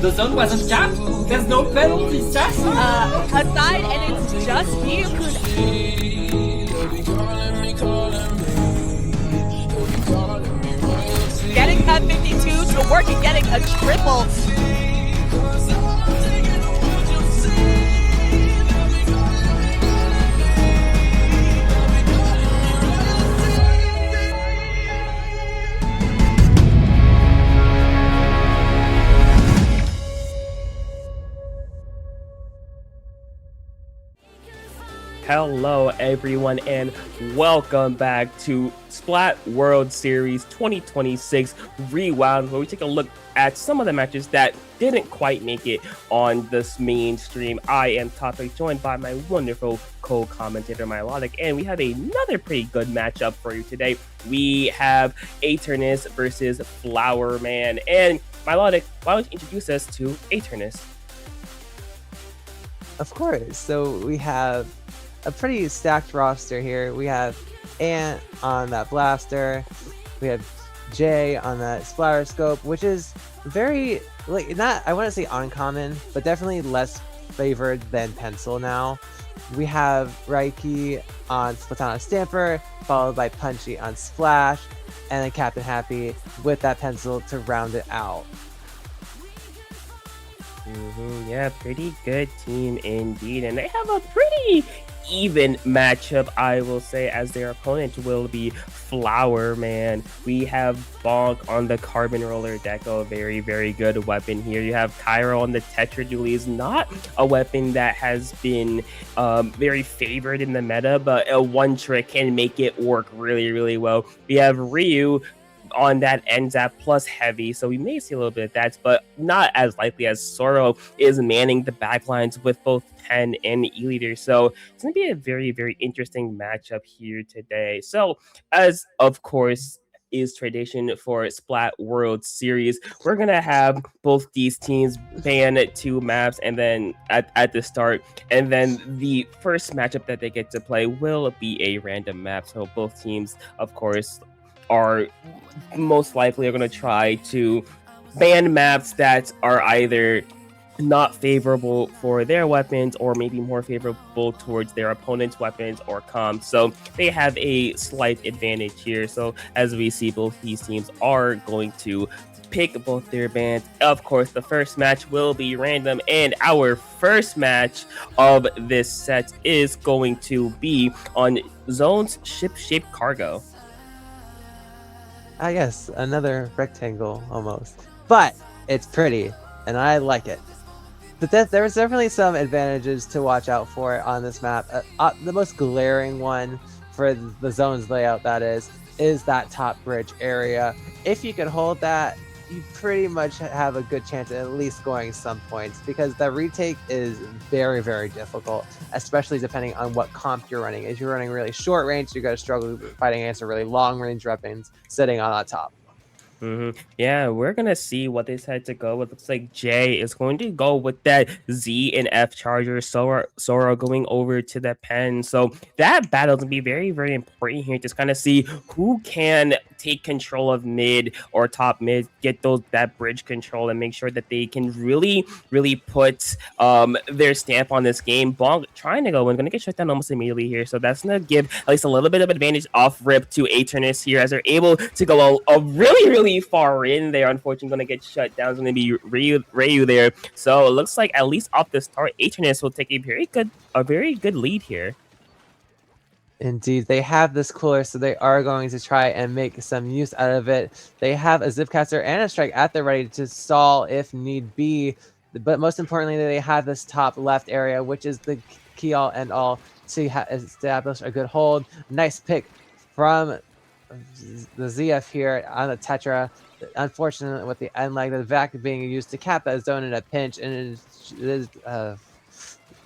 The zone wasn't capped. There's no penalty, Sassy. Aside, and it's just you. Getting that 52 to work and getting a triple. Hello everyone and welcome back to Splat World Series 2026 REWOUND, where we take a look at some of the matches that didn't quite make it on this mainstream. I am Topic, joined by my wonderful co-commentator Melodic, and we have another pretty good matchup for you today. We have Aeternus versus Flower Man, and Melodic, why don't you introduce us to Aeternus? Of course. So we have a pretty stacked roster here. We have Ant on that blaster. We have Jay on that splatter scope, which is very, like, not, I want to say uncommon, but definitely less favored than Pencil now. We have Raiki on Splatana Stamper, followed by Punchy on Splash, and then Captain Happy with that Pencil to round it out. Yeah, pretty good team indeed, and they have a pretty even matchup, I will say, as their opponent will be Flower Man. We have Bonk on the Carbon Roller Deco, very, very good weapon here. You have Cairo on the Tetra Dualies, not a weapon that has been very favored in the meta, but a one trick can make it work really, really well. We have Ryu on that NZAP plus heavy, so we may see a little bit of that, but not as likely, as Soro is manning the backlines with both Pen and E-Leader. So it's going to be a very, very interesting matchup here today. So, as of course is tradition for Splat World Series, we're going to have both these teams ban 2 maps and then at the start, and then the first matchup that they get to play will be a random map. So both teams, of course, are most likely going to try to ban maps that are either not favorable for their weapons or maybe more favorable towards their opponent's weapons or comms. So they have a slight advantage here. So as we see, both these teams are going to pick both their bans. Of course, the first match will be random, and our first match of this set is going to be on Zone's Shipshape Cargo. I guess another rectangle almost, but it's pretty and I like it. But there's definitely some advantages to watch out for on this map. The most glaring one for the zone's layout, that is that top bridge area. If you can hold that, you pretty much have a good chance at least scoring some points, because the retake is very, very difficult, especially depending on what comp you're running. If you're running really short range, you're going to struggle fighting against a really long range weapons sitting on that top. Yeah, we're gonna see what they decide to go with. Looks like Jay is going to go with that Z and F charger. Sora going over to the Pen. So that battle's gonna be very, very important here. Just kind of see who can take control of mid or top mid, get that bridge control, and make sure that they can really, really put their stamp on this game. Bonk trying to go in, gonna get shut down almost immediately here. So that's gonna give at least a little bit of advantage off rip to Aeternus here, as they're able to go a really, really far in there. Unfortunately, going to get shut down. It's going to be Ryu there. So it looks like at least off the start, Aeternus will take a very good lead here. Indeed, they have this cooler, so they are going to try and make some use out of it. They have a Zipcaster and a Strike at the ready to stall if need be. But most importantly, they have this top left area, which is the key all and all to establish a good hold. Nice pick from the ZF here on the Tetra. Unfortunately, with the end leg, the vac being used to cap that zone in a pinch, and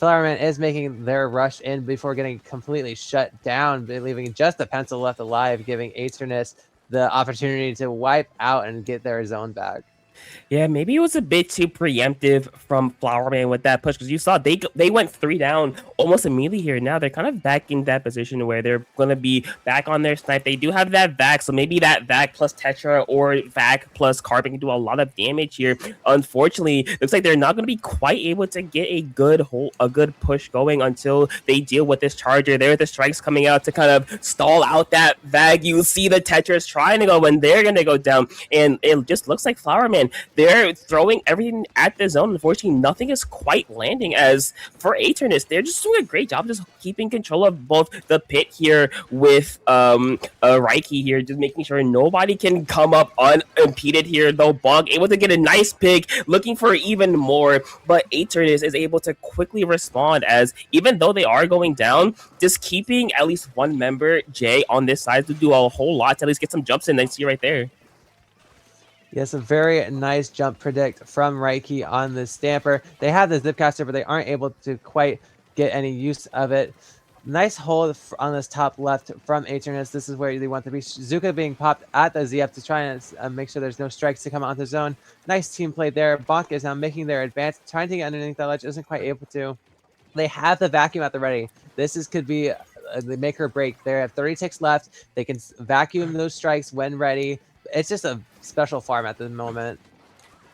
Flowerman is making their rush in before getting completely shut down, leaving just the Pencil left alive, giving Aeternus the opportunity to wipe out and get their zone back. Yeah, maybe it was a bit too preemptive from Flowerman with that push because you saw they went 3 down almost immediately here. Now they're kind of back in that position where they're gonna be back on their snipe. They do have that vac, so maybe that vac plus Tetra or vac plus Carbon can do a lot of damage here. Unfortunately, looks like they're not gonna be quite able to get a good push going until they deal with this charger. There are the strikes coming out to kind of stall out that vac. You see the Tetras trying to go and they're gonna go down, and it just looks like Flowerman. They're throwing everything at the zone. Unfortunately, nothing is quite landing. As for Aeternus, they're just doing a great job just keeping control of both the pit here with Reiki here, just making sure nobody can come up unimpeded here. Though Bug able to get a nice pick, looking for even more, but Aeternus is able to quickly respond as even though they are going down, just keeping at least one member, Jay, on this side to do a whole lot to at least get some jumps in. I see right there. Yes, a very nice jump predict from Reiki on the Stamper. They have the Zipcaster, but they aren't able to quite get any use of it. Nice hold on this top left from Aeternus. This is where they want to be. Zuka being popped at the ZF to try and make sure there's no strikes to come out of the zone. Nice team play there. Bonk is now making their advance, trying to get underneath that ledge, isn't quite able to. They have the vacuum at the ready. Could be the make or break. They have 30 ticks left. They can vacuum those strikes when ready. It's just a special farm at the moment.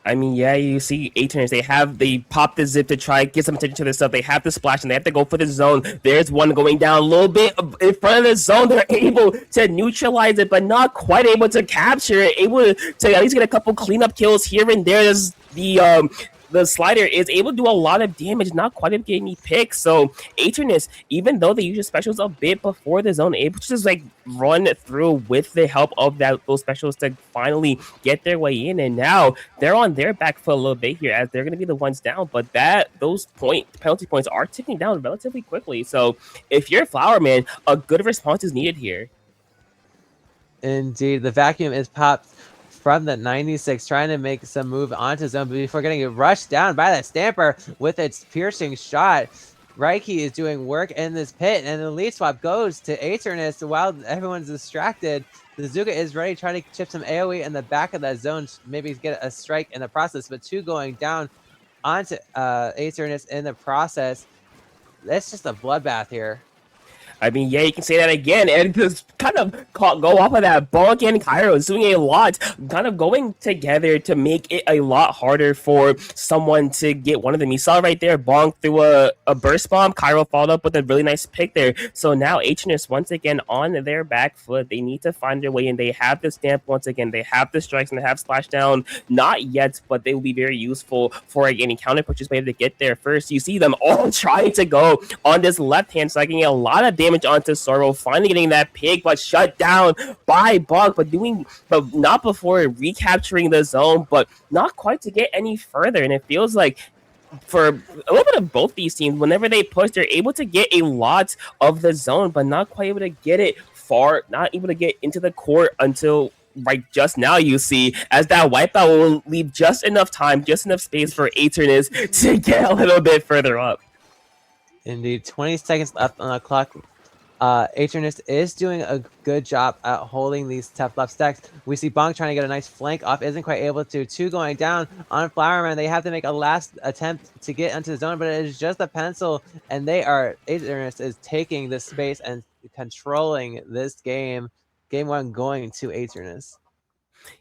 I mean, yeah, you see Aeternus, they pop the zip to try get some attention to this stuff. They have the splash and they have to go for the zone. There's one going down a little bit in front of the zone. They're able to neutralize it, but not quite able to capture it. Able to at least get a couple cleanup kills here and there. There's the slider is able to do a lot of damage, not quite able to get any picks. So Aeternus, even though they use your specials a bit before the zone, able to just like run through with the help of those specials to finally get their way in. And now they're on their back foot a little bit here as they're going to be the ones down. But those penalty points are ticking down relatively quickly. So if you're Flowerman, a good response is needed here. Indeed, the vacuum is popped from the 96, trying to make some move onto zone, but before getting rushed down by that Stamper with its piercing shot. Reiki is doing work in this pit, and the lead swap goes to Aeternus while everyone's distracted. The Zuka is ready, trying to chip some AoE in the back of that zone, maybe get a strike in the process, but 2 going down onto Aeternus in the process. That's just a bloodbath here. I mean, yeah, you can say that again, and just kind of go off of that. Bonk and Cairo is doing a lot, kind of going together to make it a lot harder for someone to get one of them. You saw right there, Bonk threw a burst bomb. Cairo followed up with a really nice pick there. So now Aeternus once again on their back foot. They need to find their way in. They have the stamp once again. They have the strikes and they have splashdown. Not yet, but they will be very useful for any counter pushes maybe to get there first. You see them all trying to go on this left hand side, getting a lot of damage onto Sorrow, finally getting that pick, but shut down by Bug, but not before recapturing the zone, but not quite to get any further. And it feels like for a little bit of both these teams, whenever they push, they're able to get a lot of the zone, but not quite able to get it far, not able to get into the court until right just now. You see as that wipeout will leave just enough time, just enough space for Aeternus to get a little bit further up. Indeed, 20 seconds left on the clock. Aeternus is doing a good job at holding these tough left stacks. We see Bonk trying to get a nice flank off, isn't quite able to. 2 going down on Flowerman. They have to make a last attempt to get into the zone, but it is just a pencil, and Aeternus is taking this space and controlling this game. Game 1 going to Aeternus.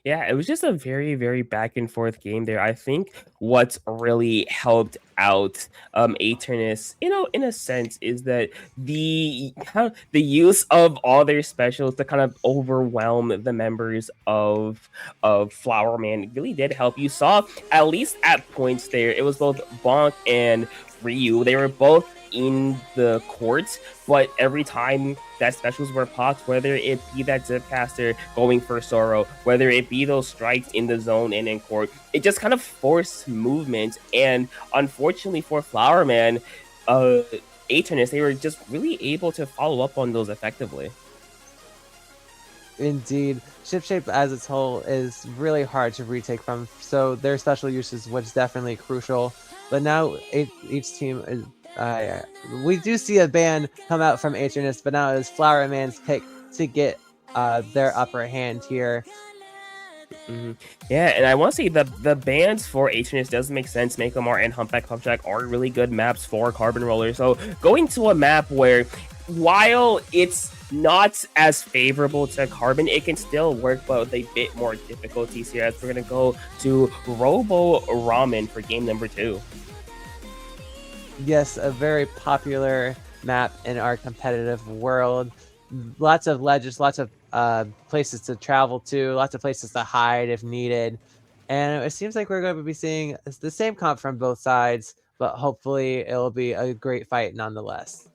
Yeah, it was just a very, very back and forth game there. I think what's really helped out Aeternus, in a sense, is that the use of all their specials to kind of overwhelm the members of Flowerman really did help. You saw at least at points there, it was both Bonk and Ryu. They were both in the courts, but every time that specials were popped, whether it be that Zipcaster going for Sorrow, whether it be those strikes in the zone and in court, it just kind of forced movement. And unfortunately for Flowerman, Aeternus, they were just really able to follow up on those effectively. Indeed, Shipshape as its whole is really hard to retake from, so their special uses was definitely crucial. But now each team is we do see a ban come out from Aeternus, but now it is Flowerman's pick to get their upper hand here. Yeah, and I want to say the bans for Aeternus does make sense. Makomar and Humpback Pumpjack are really good maps for Carbon Roller. So going to a map where, while it's not as favorable to Carbon, it can still work, but with a bit more difficulties here. As we're gonna go to Robo ROM-en for game number 2. Yes, a very popular map in our competitive world. Lots of ledges, lots of places to travel to, lots of places to hide if needed. And it seems like we're going to be seeing the same comp from both sides, but hopefully it'll be a great fight nonetheless.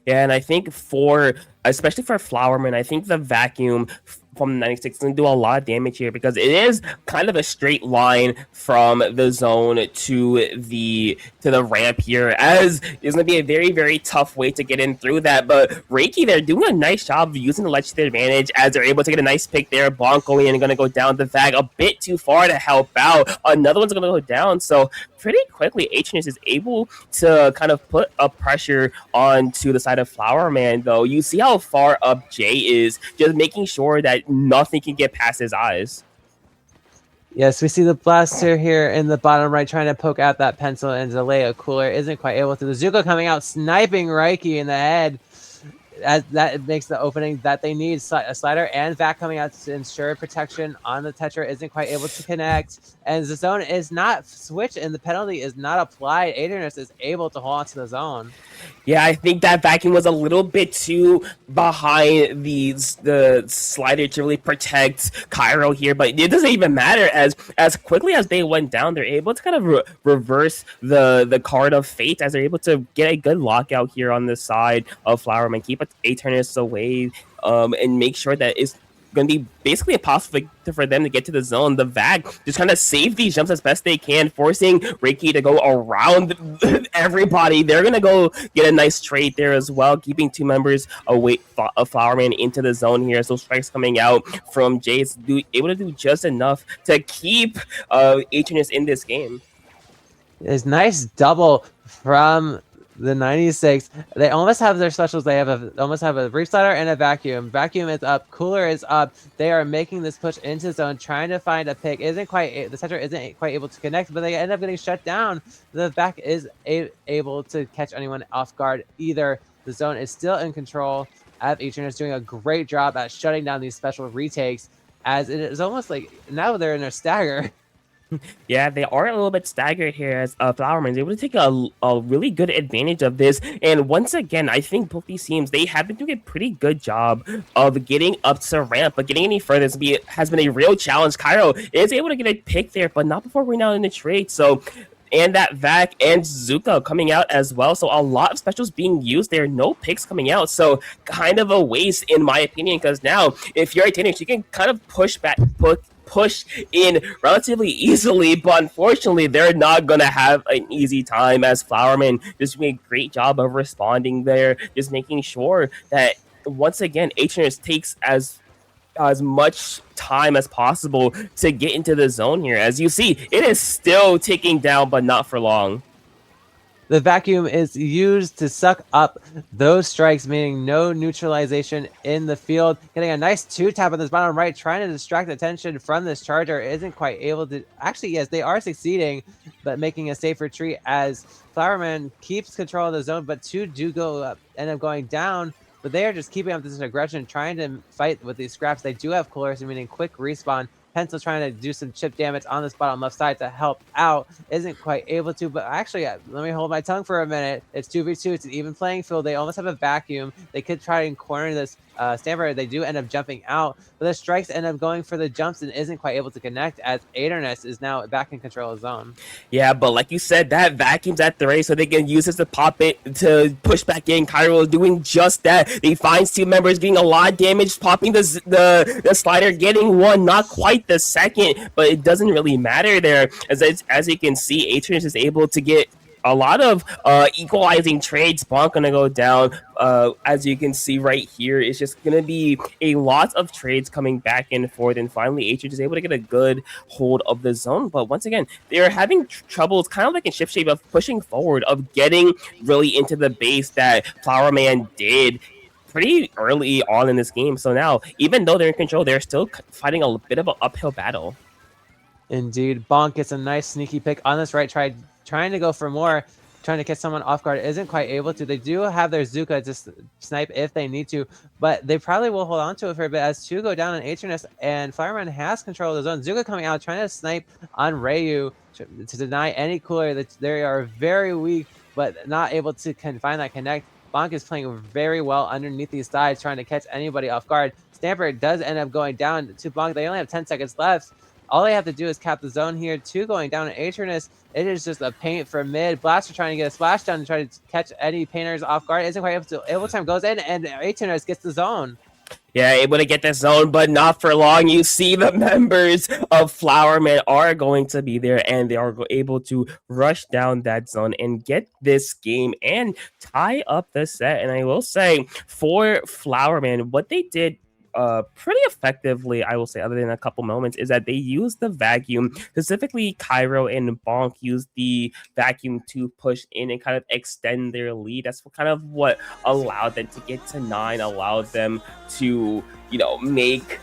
Yeah, and I think especially for Flowerman, I think the vacuum from 96 is going to do a lot of damage here because it is kind of a straight line from the zone to the ramp here, as it's going to be a very, very tough way to get in through that. But Reiki, they're doing a nice job of using the ledge to their advantage as they're able to get a nice pick there. Bonk going in and going to go down the Vag a bit too far to help out. Another one's going to go down. So pretty quickly, Aeternus is able to kind of put a pressure onto the side of Flowerman, though. You see how far up Jay is, just making sure that nothing can get past his eyes. Yes, we see the blaster here in the bottom right trying to poke out that pencil, and Zalea Cooler isn't quite able to. The Zuko coming out, sniping Reiki in the head. As that makes the opening that they need. A slider and Vac coming out to ensure protection on the Tetra isn't quite able to connect. And the zone is not switched and the penalty is not applied. Aeternus is able to hold on to the zone. Yeah, I think that vacuum was a little bit too behind the slider to really protect Cairo here, but it doesn't even matter. As quickly as they went down, they're able to kind of reverse the card of fate, as they're able to get a good lockout here on the side of Flowerman, keep Aeternus away, and make sure that it's going to be basically impossible for them to get to the zone. The Vag just kind of save these jumps as best they can, forcing Reiki to go around everybody. They're going to go get a nice trade there as well, keeping two members away of Flowerman into the zone here. So strikes coming out from Jay is able to do just enough to keep Aeternus in this game. It's nice double from the 96. They almost have their specials. They almost have a brief slider and a vacuum. Vacuum is up. Cooler is up. They are making this push into zone, trying to find a pick. The Tetra isn't quite able to connect, but they end up getting shut down. The back is able to catch anyone off guard either. The zone is still in control. Aeternus is doing a great job at shutting down these special retakes, as it is almost like now they're in a stagger. Yeah, they are a little bit staggered here, as Flowerman is able to take a really good advantage of this. And once again, I think both these teams, they have been doing a pretty good job of getting up to ramp, but getting any further has been a real challenge. Cairo is able to get a pick there, but not before we're now in the trade. So, and that Vac and Zuka coming out as well. So a lot of specials being used there. No picks coming out. So kind of a waste, in my opinion, because now if you're Aeternus, you can kind of push in relatively easily, but unfortunately they're not gonna have an easy time, as Flowerman just doing a great job of responding there, just making sure that once again Aeternus takes as much time as possible to get into the zone here. As you see, it is still ticking down, but not for long. The vacuum is used to suck up those strikes, meaning no neutralization in the field. Getting a nice 2-tap on this bottom right, trying to distract attention from this charger. Isn't quite able to. Actually, yes, they are succeeding, but making a safe retreat as Flowerman keeps control of the zone, but two do go up, end up going down. But they are just keeping up this aggression, trying to fight with these scraps. They do have coolers, meaning quick respawn. Pencil trying to do some chip damage on this bottom left side to help out. Isn't quite able to, but actually, let me hold my tongue for a minute. It's 2v2. It's an even playing field. They almost have a vacuum. They could try and corner this Stamper. They do end up jumping out, but the strikes end up going for the jumps and isn't quite able to connect, as Aeternus is now back in control of zone. Yeah, but like you said, that vacuum's at the race, so they can use this to pop it to push back in. Cairo is doing just that. They find two members getting a lot of damage, popping the slider, getting one, not quite the second, but it doesn't really matter there. As you can see, Aeternus is able to get a lot of equalizing trades. Bonk gonna go down. As you can see right here, it's just gonna be a lot of trades coming back and forth, and finally Aeternus is able to get a good hold of the zone. But once again, they're having troubles, kind of like in Shipshape, of pushing forward, of getting really into the base that Flowerman did pretty early on in this game. So now, even though they're in control, they're still fighting a bit of an uphill battle. Indeed. Bonk gets a nice sneaky pick on this right, trying to go for more, trying to catch someone off guard, isn't quite able to. They do have their Zuka to snipe if they need to, but they probably will hold on to it for a bit as two go down on Aeternus, and Fireman has control of the zone. Zuka coming out, trying to snipe on Ryu to deny any cooler. That they are very weak, but not able to find that connect. Bonk is playing very well underneath these sides, trying to catch anybody off guard. Stamper does end up going down to Bonk. They only have 10 seconds left. All they have to do is cap the zone here. Two going down at Aeternus. It is just a paint for mid. Blaster trying to get a splashdown to try to catch any painters off guard. Isn't quite able to. Able time goes in, and Aeternus gets the zone. Yeah, able to get the zone, but not for long. You see the members of Flowerman are going to be there, and they are able to rush down that zone and get this game and tie up the set. And I will say, for Flowerman, what they did pretty effectively, I will say, other than a couple moments, is that they used the vacuum. Specifically, Cairo and Bonk used the vacuum to push in and kind of extend their lead. That's kind of what allowed them to get to 9, allowed them to, make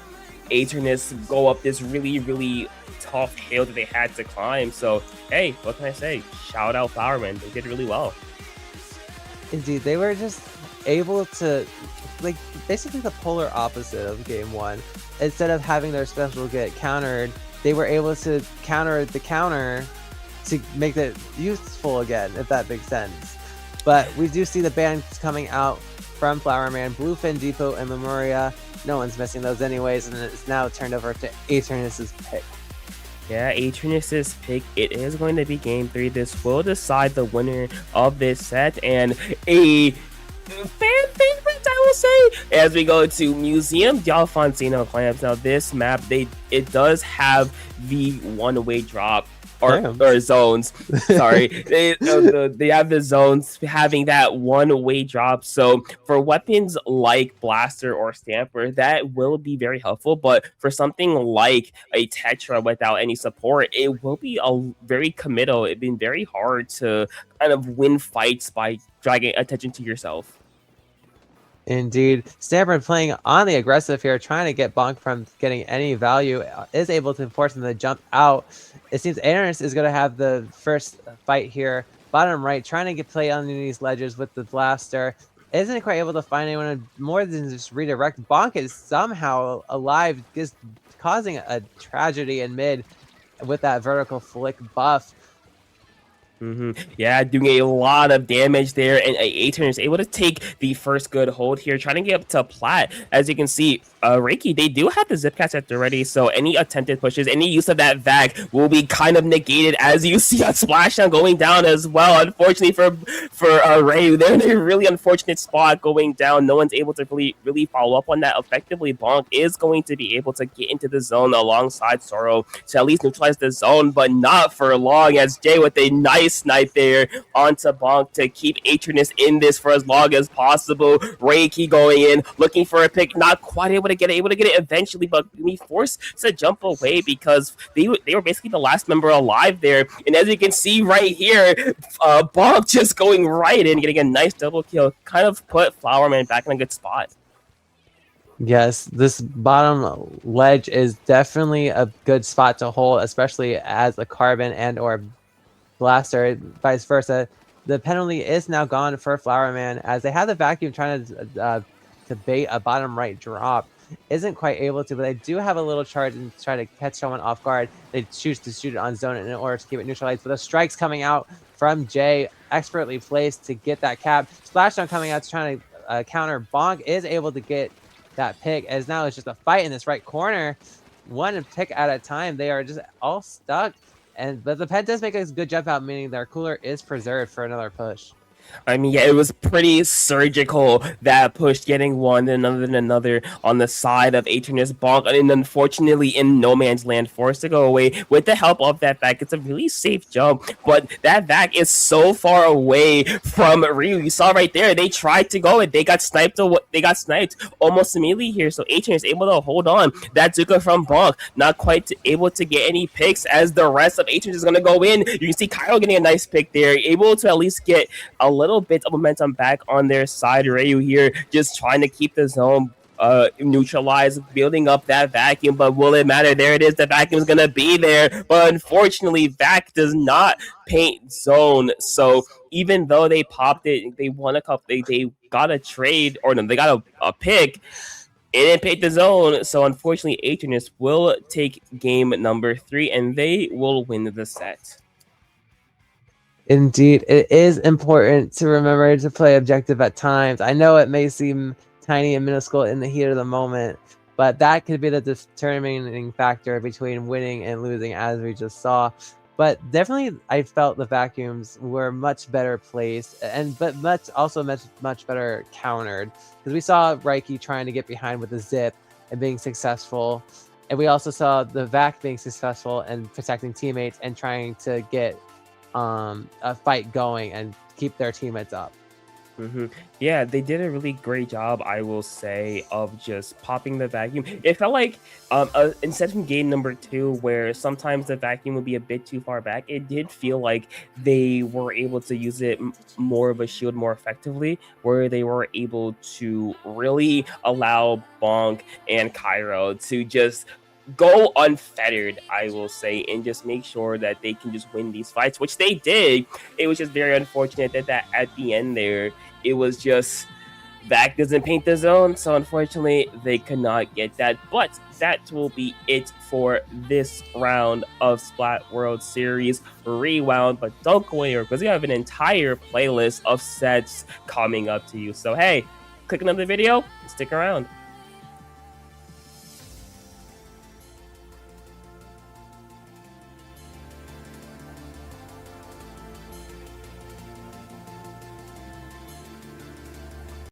Aeternus go up this really, really tough hill that they had to climb. So, hey, what can I say? Shout out Flowerman. They did really well. Indeed, they were just able to, like, basically the polar opposite of game 1. Instead of having their special get countered, they were able to counter the counter to make it useful again, if that makes sense. But we do see the bans coming out from Flowerman, Bluefin, Depot, and Lemuria. No one's missing those anyways, and it's now turned over to Aeternus's pick. Yeah, Aeternus's pick. It is going to be game 3. This will decide the winner of this set, and a fan favorite, I will say, as we go to Museum d'Alfonsino Clamps. Now, this map, it does have the one-way drop. Or zones. Sorry, they have the zones having that one-way drop. So for weapons like Blaster or Stamper, that will be very helpful. But for something like a Tetra without any support, it will be very committal. It's been very hard to kind of win fights by dragging attention to yourself. Indeed. Stamper playing on the aggressive here, trying to get Bonk from getting any value, is able to force him to jump out. It seems Aeternus is going to have the first fight here. Bottom right, trying to get play on these ledges with the Blaster. Isn't quite able to find anyone more than just redirect. Bonk is somehow alive, just causing a tragedy in mid with that vertical flick buff. Yeah, doing a lot of damage there, and Aeternus is able to take the first good hold here, trying to get up to Plat. As you can see, Reiki, they do have the zip cast at ready, so any attempted pushes, any use of that vac will be kind of negated, as you see a splashdown going down as well. Unfortunately for Ryu, they're in a really unfortunate spot going down. No one's able to really follow up on that effectively. Bonk is going to be able to get into the zone alongside Sorrow to at least neutralize the zone, but not for long, as Jay with a nice snipe there onto Bonk to keep Aeternus in this for as long as possible. Reiki going in, looking for a pick, not quite able to get it eventually, but be forced to jump away because they were basically the last member alive there. And as you can see right here, Bonk just going right in, getting a nice double kill, kind of put Flowerman back in a good spot. Yes, this bottom ledge is definitely a good spot to hold, especially as a Carbon and or Blaster, vice versa. The penalty is now gone for Flowerman, as they have the vacuum trying to bait a bottom right drop. Isn't quite able to, but they do have a little charge and try to catch someone off guard. They choose to shoot it on zone in order to keep it neutralized. But the strikes coming out from Jay, expertly placed to get that cap. Splashdown coming out to trying to counter. Bonk is able to get that pick, as now it's just a fight in this right corner. One pick at a time. They are just all stuck. But the pet does make a good jump out, meaning their cooler is preserved for another push. I mean, yeah, it was pretty surgical, that push, getting one, then another on the side of Aeternus. Bonk, and unfortunately in no man's land, forced to go away with the help of that vac. It's a really safe jump, but that vac is so far away from Ryu. You saw right there, they tried to go, and they got sniped almost immediately here. So Aeternus able to hold on. That Zuka from Bonk, not quite able to get any picks, as the rest of Aeternus is going to go in. You can see Kyle getting a nice pick there, able to at least get a little bit of momentum back on their side. Ryu here just trying to keep the zone, neutralize, building up that vacuum. But will it matter? There it is. The vacuum's gonna be there. But unfortunately, Vac does not paint zone. So even though they popped it, they won a cup. They got a trade, or no, they got a pick. It didn't paint the zone. So unfortunately, Aeternus will take game number 3, and they will win the set. Indeed, it is important to remember to play objective at times. I know it may seem tiny and minuscule in the heat of the moment, but that could be the determining factor between winning and losing, as we just saw. But definitely, I felt the vacuums were much better placed, but much better countered, because we saw Reiki trying to get behind with the zip and being successful, and we also saw the Vac being successful and protecting teammates and trying to get a fight going and keep their teammates up. Yeah, they did a really great job, I will say, of just popping the vacuum. It felt like instead from game number 2, where sometimes the vacuum would be a bit too far back, it did feel like they were able to use it more of a shield more effectively, where they were able to really allow Bonk and Cairo to just go unfettered, I will say, and just make sure that they can just win these fights, which they did. It was just very unfortunate that at the end there, it was just Vac doesn't paint the zone, so unfortunately they could not get that. But that will be it for this round of Splat World Series Rewound. But don't go anywhere, because we have an entire playlist of sets coming up to you. So hey, click another video, stick around.